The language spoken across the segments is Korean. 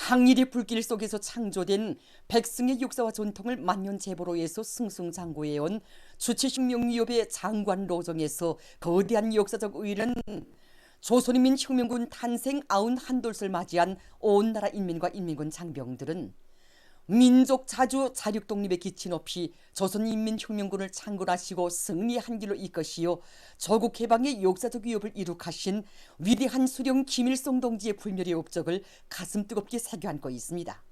항일의 불길 속에서 창조된 백승의 역사와 전통을 만년제보로에서 승승장구해온 주체식명위협의 장관 로정에서 거대한 역사적 의의는 조선인민 혁명군 탄생 91돌을 맞이한 온 나라 인민과 인민군 장병들은 민족 자주 자력 독립의 기치 높이 조선인민혁명군을 창건하시고 승리한 길로 이끄시어 조국 해방의 역사적 위협을 이룩하신 위대한 수령 김일성 동지의 불멸의 업적을 가슴 뜨겁게 새겨안고 있습니다.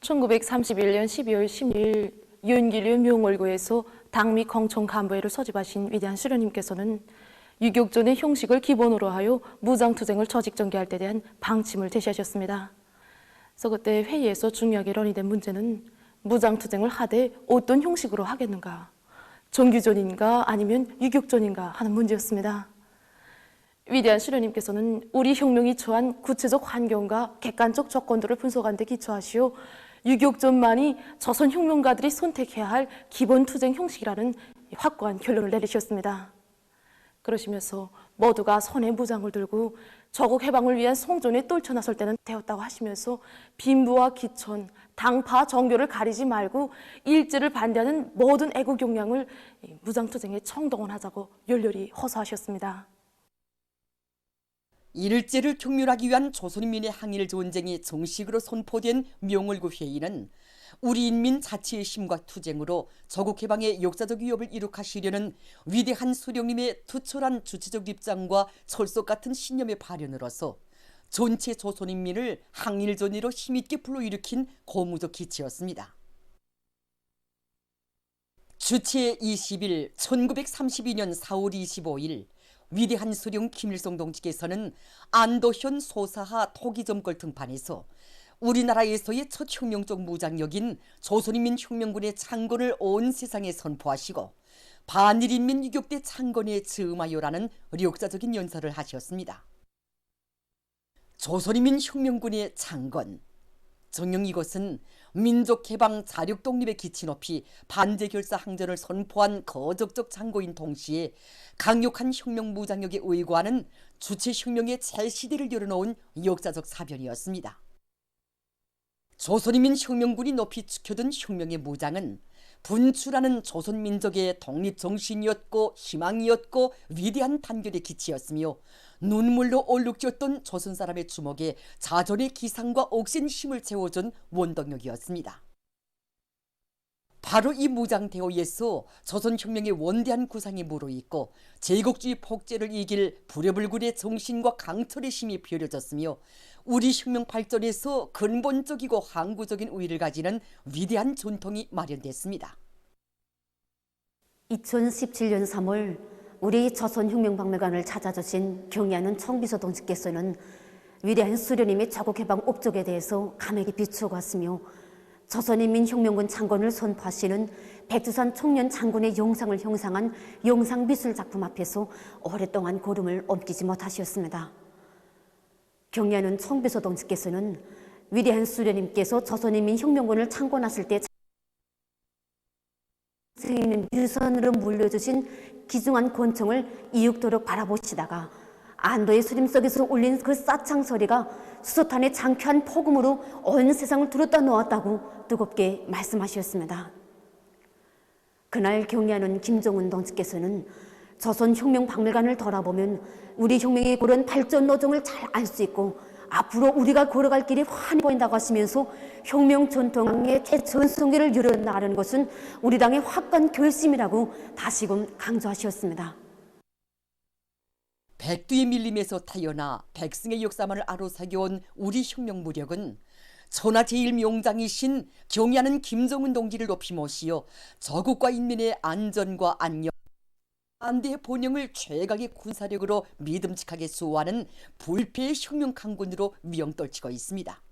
1931년 12월 16일 윤길류 묘월구에서 당미 공청 간부회를 소집하신 위대한 수령님께서는 유격전의 형식을 기본으로 하여 무장투쟁을 조직전개할 때 대한 방침을 제시하셨습니다. 그래서 그때 회의에서 중요하게 논의된 문제는 무장투쟁을 하되 어떤 형식으로 하겠는가, 정규전인가 아니면 유격전인가 하는 문제였습니다. 위대한 수령님께서는 우리 혁명이 처한 구체적 환경과 객관적 조건들을 분석한 데 기초하시어 유격전만이 조선 혁명가들이 선택해야 할 기본 투쟁 형식이라는 확고한 결론을 내리셨습니다. 그러시면서 모두가 손에 무장을 들고 조국 해방을 위한 성전에 떨쳐나설 때는 되었다고 하시면서 빈부와 기촌, 당파, 정교를 가리지 말고 일제를 반대하는 모든 애국 역량을 무장투쟁에 총동원하자고 열렬히 호소하셨습니다. 일제를 경멸하기 위한 조선인민의 항일 전쟁이 정식으로 선포된 명월구 회의는 우리 인민 자치의 힘과 투쟁으로 조국 해방의 역사적 위협을 이룩하시려는 위대한 수령님의 투철한 주체적 입장과 철석 같은 신념의 발현으로서 전체 조선인민을 항일전의로 힘있게 불러일으킨 고무적 기치였습니다. 주체 20일 1932년 4월 25일 위대한 수령 김일성 동지께서는 안도현 소사하 토기점걸 등판에서 우리나라에서의 첫 혁명적 무장력인 조선인민혁명군의 창건을 온 세상에 선포하시고 반일인민 유격대 창건에 즈음하여라는 역사적인 연설을 하셨습니다. 조선인민혁명군의 창건, 정녕 이것은 민족해방 자력독립의 기치 높이 반제결사 항전을 선포한 거적적 창고인 동시에 강력한 혁명 무장력에 의거하는 주체혁명의 제 시대를 열어놓은 역사적 사변이었습니다. 조선인민혁명군이 높이 지켜둔 혁명의 무장은 분출하는 조선민족의 독립정신이었고 희망이었고 위대한 단결의 기치였으며 눈물로 얼룩졌던 조선사람의 주먹에 자존의 기상과 억센 힘을 채워준 원동력이었습니다. 바로 이 무장대오에서 조선혁명의 원대한 구상이 무르익고 제국주의 폭제를 이길 불여불굴의 정신과 강철의 힘이 벼려졌으며 우리 혁명 발전에서 근본적이고 항구적인 우위를 가지는 위대한 전통이 마련됐습니다. 2017년 3월 우리 조선혁명박물관을 찾아주신 경의하는 총비서 동지께서는 위대한 수령님의 조국해방 업적에 대해서 감회에 비추어 갔으며 조선인민혁명군 창건을 선포하시는 백두산 청년 장군의 영상을 형상한 영상미술작품 앞에서 오랫동안 고름을 옮기지 못하셨습니다. 경의하는 총비서 동지께서는 위대한 수령님께서 조선인민혁명군을 창건하실 때 선생님 유선으로 물려주신 귀중한 권총을 이윽도록 바라보시다가 안도의 수림 속에서 울린 그 싸창 소리가 수소탄의 장쾌한 폭음으로 온 세상을 들었다 놓았다고 뜨겁게 말씀하셨습니다. 그날 경의하는 김정은 동지께서는 조선혁명박물관을 돌아보면 우리 혁명의 그런 발전 노정을 잘 알 수 있고 앞으로 우리가 걸어갈 길이 환히 보인다고 하시면서 혁명 전통의 최전성기를 열어나가는 것은 우리 당의 확고한 결심이라고 다시금 강조하셨습니다. 백두의 밀림에서 타여나 백승의 역사만을 아로새겨온 우리 혁명 무력은 천하제일명장이신 경의하는 김정은 동지를 높이 모시어 조국과 인민의 안전과 안녕, 반대의 본영을 최강의 군사력으로 믿음직하게 수호하는 불패의 혁명 강군으로 위엄떨치고 있습니다.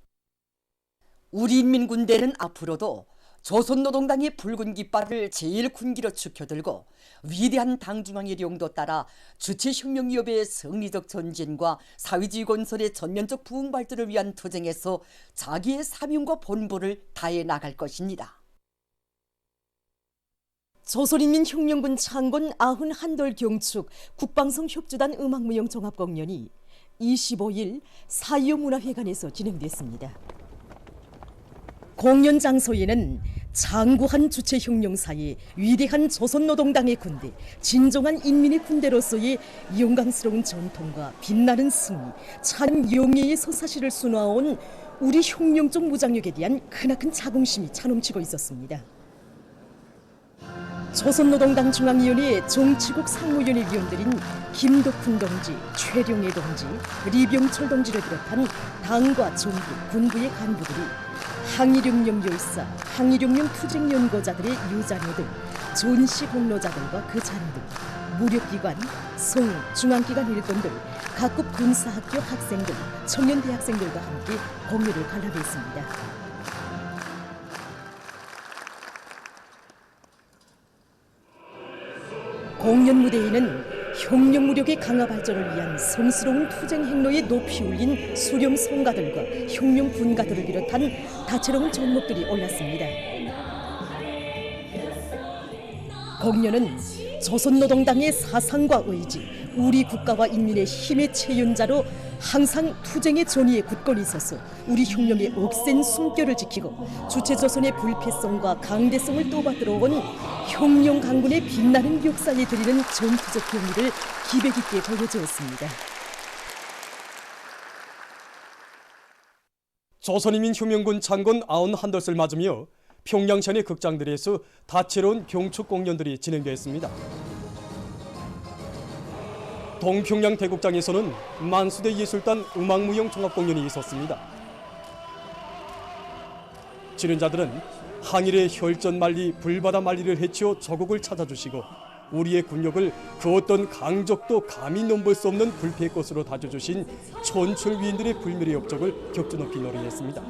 우리 인민군대는 앞으로도 조선노동당의 붉은 깃발을 제일 군기로 축혀들고 위대한 당중앙의 령도 따라 주체혁명위협의 승리적 전진과 사회주의 건설의 전면적 부흥 발전을 위한 투쟁에서 자기의 사명과 본분을 다해 나갈 것입니다. 조선인민혁명군 창건 91돌 경축 국방성 협조단 음악무용 종합공연이 25일 사유문화회관에서 진행됐습니다. 공연 장소에는 장구한 주체 혁명사의 위대한 조선노동당의 군대, 진정한 인민의 군대로서의 영광스러운 전통과 빛나는 승리, 참 용예의 서사시를 수놓아온 우리 혁명적 무장력에 대한 크나큰 자긍심이 차넘치고 있었습니다. 조선노동당 중앙위원회 정치국 상무위원회 위원들인 김덕훈 동지, 최룡해 동지, 리병철 동지를 비롯한 당과 정부, 군부의 간부들이 항일혁명 열사, 항일혁명 투쟁연구자들의 유자녀들, 전시 공로자들과 그 자녀들, 무력기관, 성, 중앙기관 일꾼들, 각급 군사학교 학생들, 청년대학생들과 함께 공연을 관람했습니다. 공연 무대에는 혁명 무력의 강화 발전을 위한 성스러운 투쟁 행로에 높이 올린 수령 성가들과 혁명 분가들을 비롯한 다채로운 종목들이 올랐습니다. 공연은 조선노동당의 사상과 의지, 우리 국가와 인민의 힘의 체연자로 항상 투쟁의 전위에 굳건히 서서 우리 혁명의 억센 숨결을 지키고 주체조선의 불패성과 강대성을 떠받들어온 혁명 강군의 빛나는 역사에 드리는 전투적 경의를 기백 있게 보여주었습니다. 조선인민혁명군 창건 91돛을 맞으며 평양 시내 극장들에서 다채로운 경축 공연들이 진행되었습니다. 동평양 대극장에서는 만수대 예술단 음악무용 종합공연이 있었습니다. 출연자들은 항일의 혈전 만리, 불바다 만리를 해치어 조국을 찾아주시고 우리의 군력을 그 어떤 강적도 감히 넘볼 수 없는 불패의 것으로 다져주신 촌철 위인들의 불멸의 업적을 격주 높이 노래했습니다.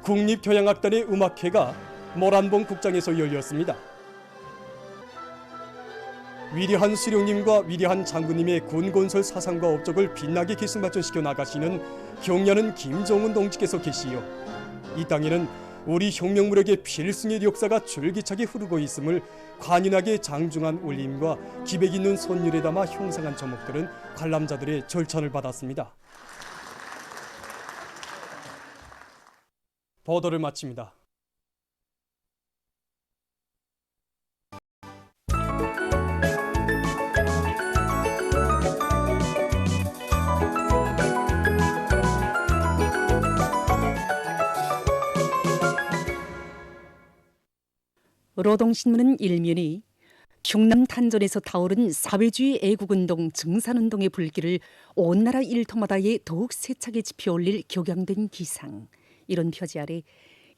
국립교향악단의 음악회가 모란봉 극장에서 열렸습니다. 위대한 수령님과 위대한 장군님의 군건설 사상과 업적을 빛나게 기승발전시켜 나가시는 경려는 김정은 동지께서 계시어 이 땅에는 우리 혁명무력의 필승의 역사가 줄기차게 흐르고 있음을 관인하게 장중한 울림과 기백 있는 선율에 담아 형상한 조목들은 관람자들의 절찬을 받았습니다. 보도를 마칩니다. 노동신문은 일면이 충남 탄전에서 타오른 사회주의 애국운동 증산운동의 불길을 온 나라 일터마다에 더욱 세차게 지펴올릴 격양된 기상, 이런 표지 아래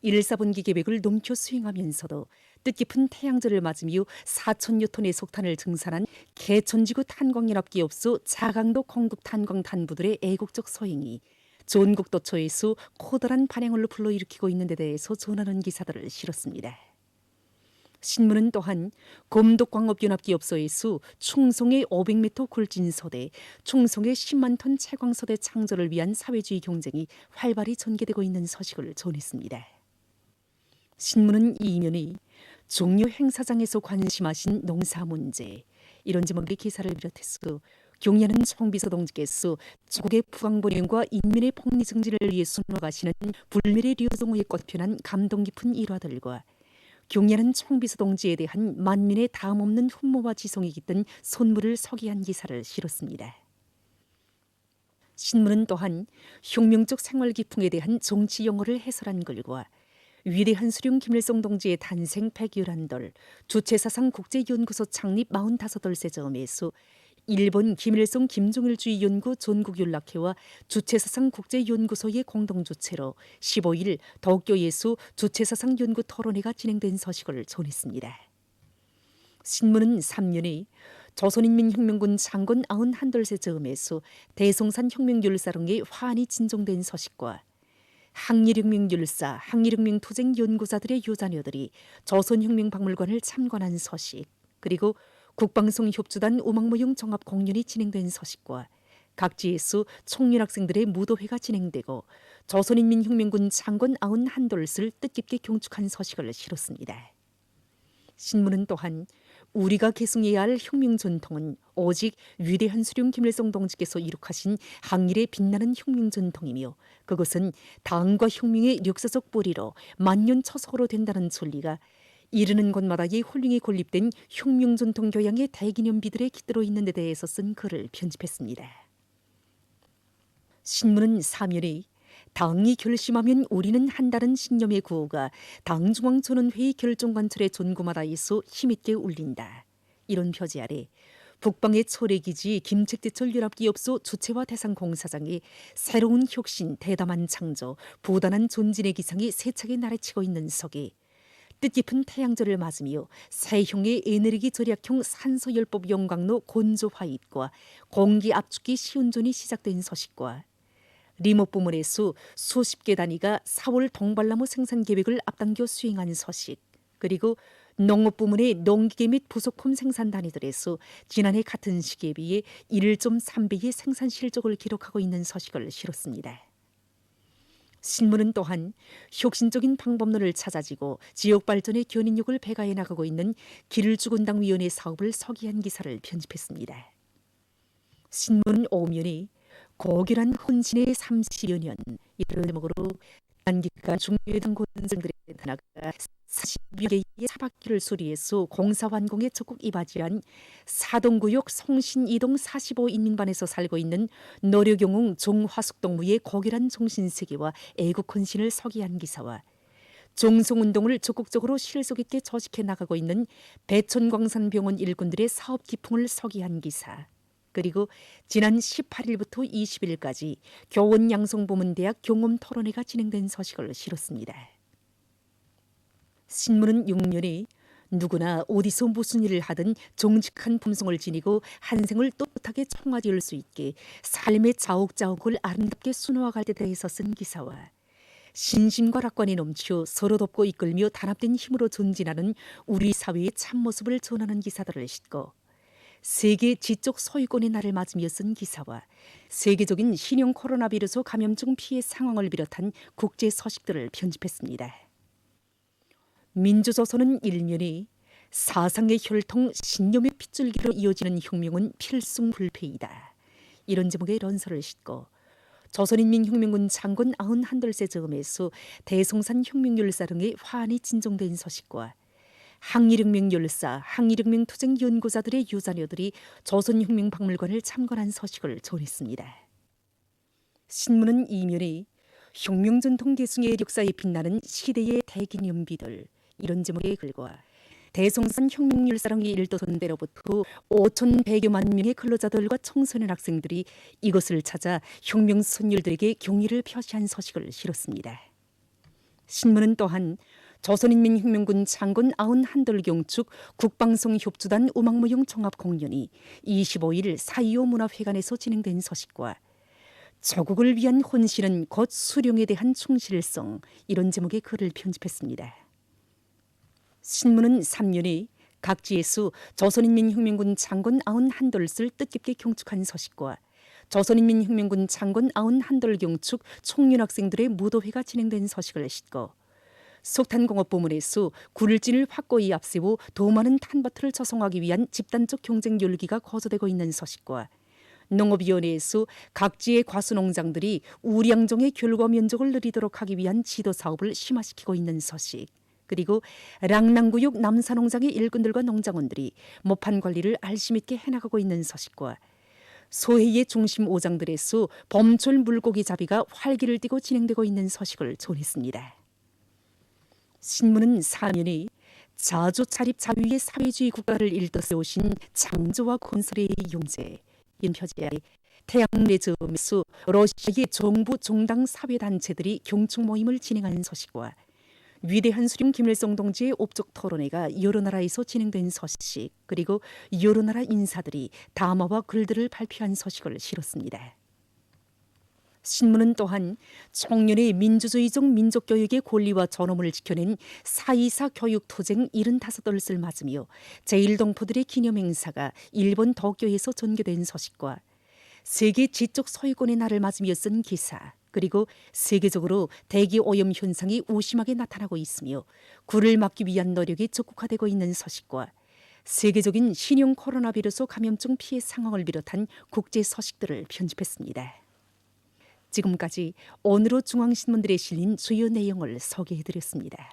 1·4분기 계획을 넘겨 수행하면서도 뜻깊은 태양절을 맞으며 4,000여톤의 석탄을 증산한 개천지구 탄광연합기업소 자강도 건국탄광단부들의 애국적 소행이 전국도처에서 커다란 반향을 불러일으키고 있는 데 대해서 전하는 기사들을 실었습니다. 신문은 또한 검독광업연합기업소에서 충성의 500m 굴진소대, 충성의 10만 톤 채광소대 창조를 위한 사회주의 경쟁이 활발히 전개되고 있는 소식을 전했습니다. 신문은 이면이 종료 행사장에서 관심하신 농사 문제, 이런 제목의 기사를 비롯해서 경려는 총비서 동지께서 조국의 부강본연과 인민의 폭리 증진을 위해 수놓아가시는 불멸의 류성우에 꽃피어난 감동 깊은 일화들과 경려는 총비서 동지에 대한 만민의 다음 없는 흠모와 지성이 깃든 손물을 소개한 기사를 실었습니다. 신문은 또한 혁명적 생활 기풍에 대한 정치 용어를 해설한 글과 위대한 수령 김일성 동지의 탄생 111돌, 주체사상 국제연구소 창립 45돌세 점에서 일본 김일성 김정일주의 연구 전국연락회와 주체사상 국제연구소의 공동주체로 15일 도쿄에서 주체사상 연구 토론회가 진행된 소식을 전했습니다. 신문은 3년에 조선인민혁명군 창건 91돌세 점에서 대성산 혁명열사릉의 화환이 진정된 소식과 항일혁명열사, 항일혁명투쟁연구자들의 유자녀들이 조선혁명박물관을 참관한 소식, 그리고 국방성 협주단 음악무용 종합 공연이 진행된 소식과 각지에서 청년학생들의 무도회가 진행되고 조선인민혁명군 창건 91돌을 뜻깊게 경축한 소식을 실었습니다. 신문은 또한 우리가 계승해야 할 혁명 전통은 오직 위대한 수령 김일성 동지께서 이룩하신 항일의 빛나는 혁명 전통이며 그것은 당과 혁명의 역사적 뿌리로 만년 처석으로 된다는 논리가 이르는 곳마다의 홀링에 건립된 혁명 전통 교양의 대기념비들에 깃들어 있는 데 대해서 쓴 글을 편집했습니다. 신문은 사면에 당이 결심하면 우리는 한다는 신념의 구호가 당중앙전원회의 결정관철의 전구마다에서 힘있게 울린다. 이런 표제 아래 북방의 초래기지 김책제철 연합기업소 주체와 대상 공사장에 새로운 혁신, 대담한 창조, 부단한 존진의 기상이 세차게 나래치고 있는 속에 뜻깊은 태양절을 맞으며 새형의 에너지 절약형 산소열법 용광로 건조 화입과 공기 압축기 시운전이 시작된 소식과 리모 부문에서 수십 개 단위가 4월 동발나무 생산 계획을 앞당겨 수행한 소식, 그리고 농업 부문의 농기계 및 부속품 생산 단위들에서 지난해 같은 시기에 비해 1.3배의 생산 실적을 기록하고 있는 소식을 실었습니다. 신문은 또한 혁신적인 방법론을 찾아지고 지역 발전의 견인력을 배가해 나가고 있는 길주군당위원회 사업을 소개한 기사를 편집했습니다. 신문 5면에 고결한 혼신의 30여 년 이런 제목으로 단기간 중요했던 권정들의 하나가 40여 개의 사박기를 수리해서 공사 완공에 적극 이바지한 사동구역 송신 2동 45인민반에서 살고 있는 노력영웅 종화숙동무의 고결한 정신세계와 애국 헌신을 소개한 기사와 종송운동을 적극적으로 실속 있게 조직해 나가고 있는 배천광산병원 일꾼들의 사업 기풍을 소개한 기사, 그리고 지난 18일부터 20일까지 교원양성부문대학 경험토론회가 진행된 소식을 실었습니다. 신문은 6년에 누구나 어디서 무슨 일을 하든 정직한 품성을 지니고 한 생을 떳떳하게 청와지을 수 있게 삶의 자욱자욱을 아름답게 순화할 때 대해서 쓴 기사와 신심과 낙관이 넘쳐 서로 돕고 이끌며 단합된 힘으로 전진하는 우리 사회의 참모습을 전하는 기사들을 싣고 세계 지적 소유권의 날을 맞으며 쓴 기사와 세계적인 신형 코로나 비루스 감염증 피해 상황을 비롯한 국제 소식들을 편집했습니다. 민주조선은 일면에 사상의 혈통, 신념의 핏줄기로 이어지는 혁명은 필승불패이다. 이런 제목의 런서를 싣고 조선인민혁명군 장군 91세 즈음에서 대성산 혁명열사릉의 화환이 진정된 소식과 항일혁명 열사, 항일혁명 투쟁 연구자들의 유자녀들이 조선혁명박물관을 참관한 소식을 전했습니다. 신문은 이면에 혁명전통 계승의 역사에 빛나는 시대의 대기념비들 이런 제목의 글과 대성산 혁명열사랑의 일도선 때로부터 5,100여만 명의 근로자들과 청소년 학생들이 이것을 찾아 혁명 선열들에게 경의를 표시한 소식을 실었습니다. 신문은 또한 조선인민혁명군 장군 91돌 경축 국방성 협주단 음악무용 종합공연이 25일 4.25 문화회관에서 진행된 소식과 조국을 위한 혼신은 곧 수령에 대한 충실성 이런 제목의 글을 편집했습니다. 신문은 3년에 각지에서 조선인민혁명군 장군 91돌을 뜻깊게 경축한 소식과 조선인민혁명군 장군 91돌 경축 청년학생들의 무도회가 진행된 소식을 싣고 석탄공업 부문에서 굴진을 확고히 앞세워 더 많은 탄바트를 조성하기 위한 집단적 경쟁 열기가 고조되고 있는 소식과 농업위원회에서 각지의 과수농장들이 우량종의 결과 면적을 늘리도록 하기 위한 지도 사업을 심화시키고 있는 소식, 그리고 랑랑구역 남사농장의 일꾼들과 농장원들이 모판 관리를 알심 있게 해나가고 있는 소식과 소해의 중심 오장들에서 봄철 물고기 잡이가 활기를 띠고 진행되고 있는 소식을 전했습니다. 신문은 사면에 자주 차립 자유의 사회주의 국가를 일떠 세우신 창조와 건설의 용제 인표지에 태양내 즈음에서 러시아의 정부 종당 사회단체들이 경축 모임을 진행하는 소식과 위대한 수령 김일성 동지의 업적 토론회가 여러 나라에서 진행된 소식, 그리고 여러 나라 인사들이 담화와 글들을 발표한 소식을 실었습니다. 신문은 또한 청년의 민주주의적 민족교육의 권리와 존엄을 지켜낸 4.24 교육투쟁 75돌을 맞으며 제1동포들의 기념행사가 일본 도쿄에서 전개된 소식과 세계 지적 소유권의 날을 맞으며 쓴 기사, 그리고 세계적으로 대기 오염 현상이 오심하게 나타나고 있으며 굴을 막기 위한 노력이 적극화되고 있는 소식과 세계적인 신형 코로나 바이러스 감염증 피해 상황을 비롯한 국제 소식들을 편집했습니다. 지금까지 오늘의 중앙신문들에 실린 주요 내용을 소개해드렸습니다.